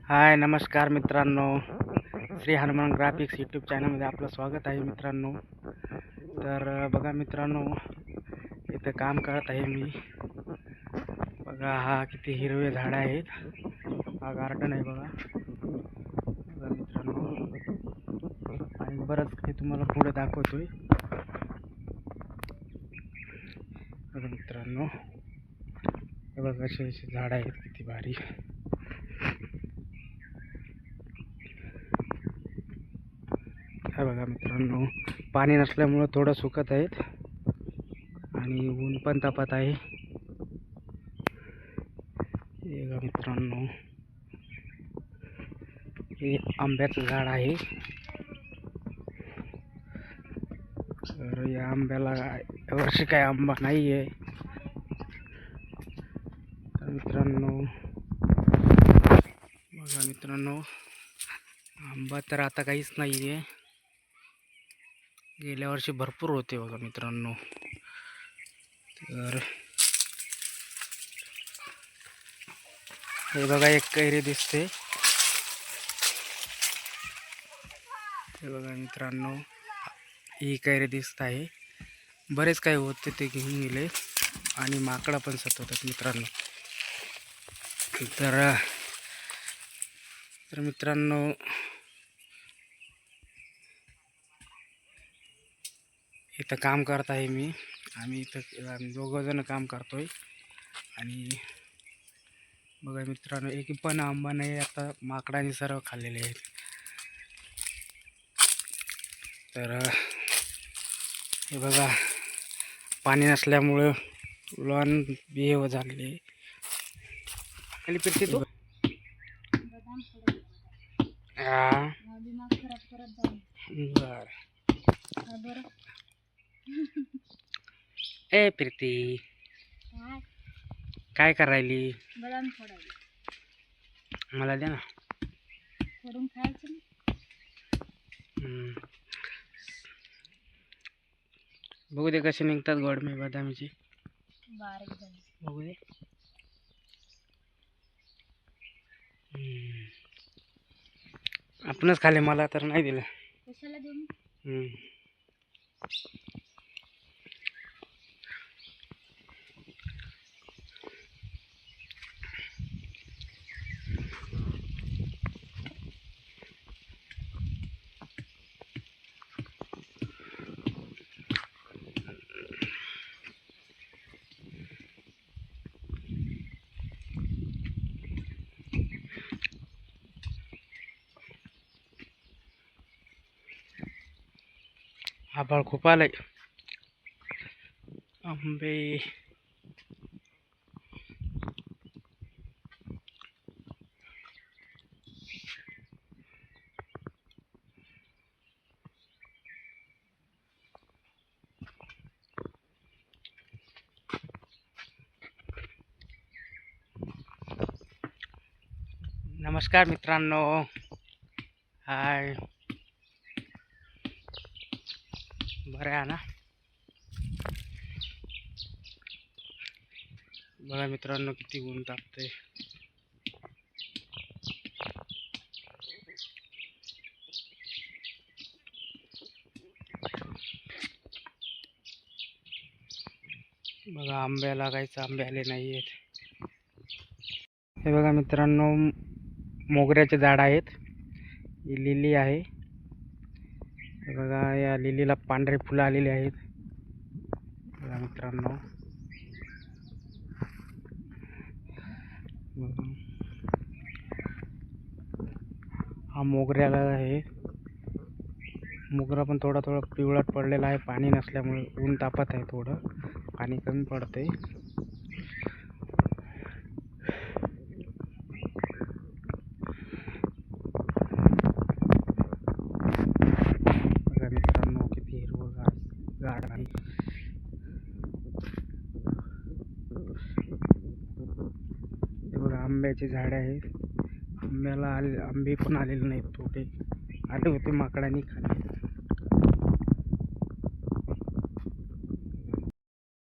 हाय नमस्कार मित्रांनो, Shri Hanuman graphics YouTube चॅनलमध्ये आपलं स्वागत आहे मित्रांनो. तर बघा मित्रांनो, इथं काम करत आहे मी. बघा हा किती हिरवे झाड आहेत. हा गार्डन आहे बघा. बघा मित्रांनो, आणि बरंच काही तुम्हाला पुढे दाखवतोय. बघा मित्रांनो, हे बघा असे झाड आहेत, किती भारी. हे बघा मित्रांनो, पाणी नसल्यामुळं थोडं सुकत आहेत आणि ऊन पण तापत आहे. हे बघा मित्रांनो, हे आंब्याचं झाड आहे. तर या आंब्याला यावर्षी काय आंबा नाही आहे. तर मित्रांनो बघा मित्रांनो, आंबा तर आता काहीच नाही आहे. गेल्या वर्षी भरपूर होते बघा मित्रांनो. तर हे बघा एक कैरी दिसते. हे बघा मित्रांनो, ही कैरी दिसत आहे. बरेच काही होते ते घेऊन गेले आणि माकडं पण सतवतात मित्रांनो. तर मित्रांनो, इथं काम करत आहे मी. आम्ही दोघं जण काम करतोय. आणि बघा मित्रांनो, एक पण आंबा नाही, आता माकडाने सर्व खाल्लेले आहेत. तर हे बघा, पाणी नसल्यामुळं लॉन बिहेव झालेले. खाली फिरते तू. हा बर. ए प्रीती, काय करायली? मला द्या ना. बघू दे कसे निघतात गोडमे बदामीचे. बघू दे. आपणच खाले, मला तर नाही दिलं. आभाळ खूप आलंय. आंबे नमस्कार मित्रांनो, हाय. बरं आहे ना. बघा मित्रांनो, किती ऊन तापतंय. बघा आंब्याला काहीच आंबे आले नाही आहेत. हे बघा मित्रांनो, मोगऱ्याचे झाड आहेत. ही लिली आहे. हे बघा, या लिलीला पांढरे फुलं आलेली आहेत. बघा मित्रांनो, हा मोगऱ्याला आहे. मोगरा पण थोडा थोडा पिवळट पडलेला आहे, पाणी नसल्यामुळे. ऊन तापत आहे, थोडं पाणी कमी पडते. बघा मित्रांनो, किती हिरवं गार्डन आहे. हे बघा आंब्याची झाडे आहेत. आंब्याला आंबे पण आलेले नाहीत, थोडे आले होते, माकडांनी खाल्ले.